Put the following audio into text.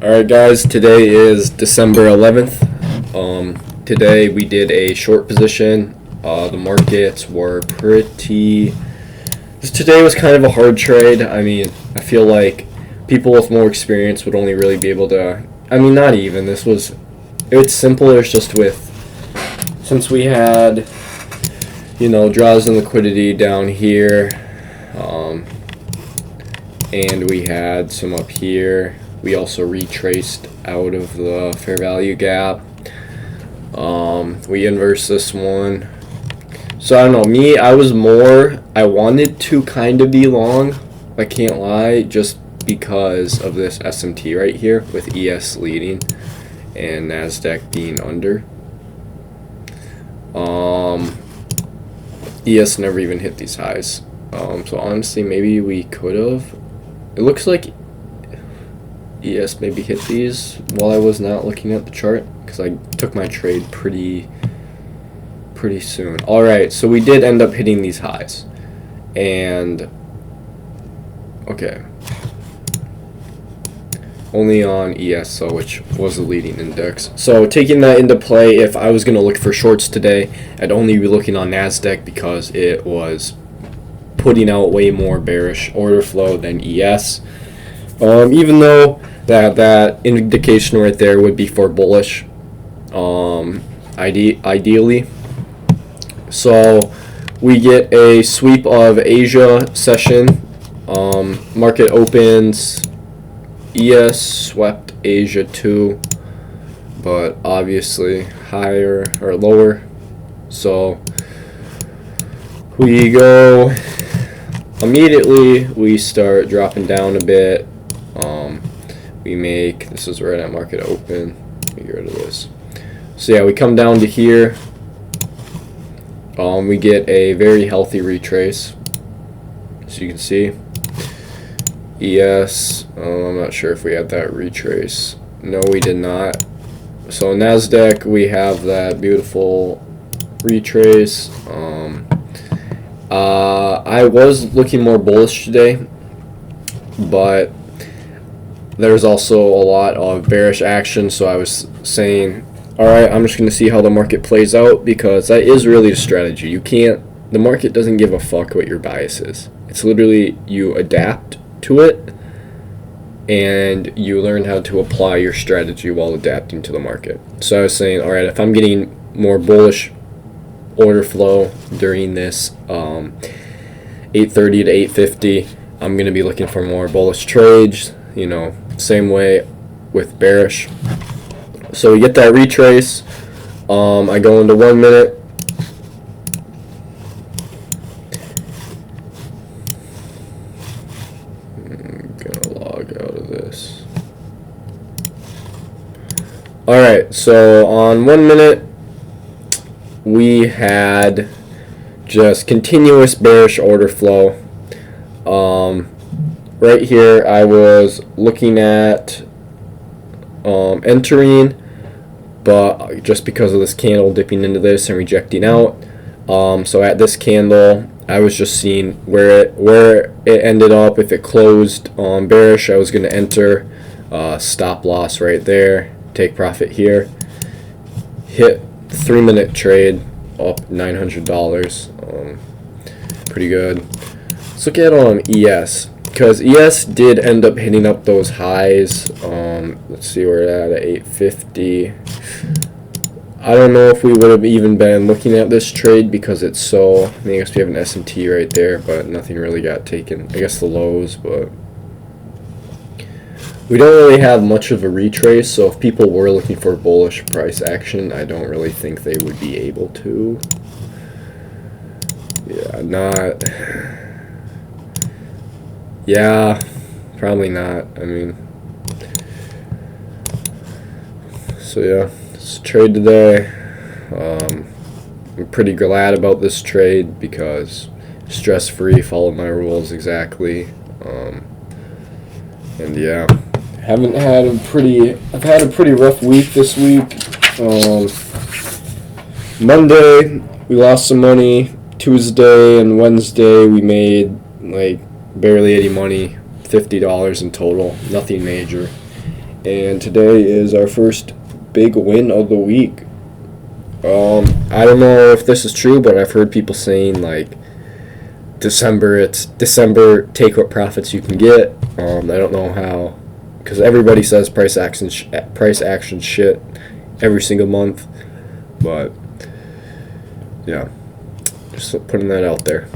Alright guys, today is December 11th. Today we did a short position. The markets were pretty... Today was kind of a hard trade. I mean, I feel like people with more experience would only really be able to... I mean, not even. It's simpler. It's just with... Since we had, draws and liquidity down here, and we had some up here. We also retraced out of the fair value gap. We inversed this one. So I don't know, I wanted to kind of be long, I can't lie, just because of this SMT right here with ES leading and NASDAQ being under. ES never even hit these highs. So honestly, maybe we could have. It looks like ES maybe hit these while I was not looking at the chart because I took my trade pretty soon. Alright, so we did end up hitting these highs. And okay. Only on ES, so which was the leading index. So taking that into play, if I was going to look for shorts today, I'd only be looking on NASDAQ because it was putting out way more bearish order flow than ES. Even though that indication right there would be for bullish, ideally. So we get a sweep of Asia session. Market opens. ES swept Asia too, but obviously higher or lower. So we go immediately. We start dropping down a bit. This is right at market open. Let me get rid of this. So yeah, we come down to here. We get a very healthy retrace. So you can see ES, I'm not sure if we had that retrace. No, we did not. So NASDAQ, we have that beautiful retrace. I was looking more bullish today, but there's also a lot of bearish action, so I was saying, alright, I'm just going to see how the market plays out, because that is really the strategy. The market doesn't give a fuck what your bias is. It's literally you adapt to it and you learn how to apply your strategy while adapting to the market. So I was saying, alright, if I'm getting more bullish order flow during this 8:30 to 8:50, I'm going to be looking for more bullish trades, same way with bearish. So we get that retrace. I go into 1 minute. I'm gonna log out of this. Alright, so on 1 minute we had just continuous bearish order flow. Right here I was looking at entering, but just because of this candle dipping into this and rejecting out, so at this candle I was just seeing where it ended up. If it closed bearish, I was going to enter, stop loss right there, take profit here, hit 3 minute trade up $900, pretty good. Let's look at ES, because ES did end up hitting up those highs. Let's see where we're at 850. I don't know if we would have even been looking at this trade because it's so... I guess we have an SMT right there, but nothing really got taken. I guess the lows, but we don't really have much of a retrace, so if people were looking for bullish price action, I don't really think they would be able to. Yeah, probably not. I mean, so yeah, it's trade today. I'm pretty glad about this trade because stress-free, follow my rules exactly. And yeah, I've had a pretty rough week this week. Monday we lost some money. Tuesday and Wednesday we made like barely any money, $50 in total, nothing major. and today is our first big win of the week. I don't know if this is true, but I've heard people saying like it's December, take what profits you can get. I don't know how, because everybody says price action shit every single month, but yeah, just putting that out there.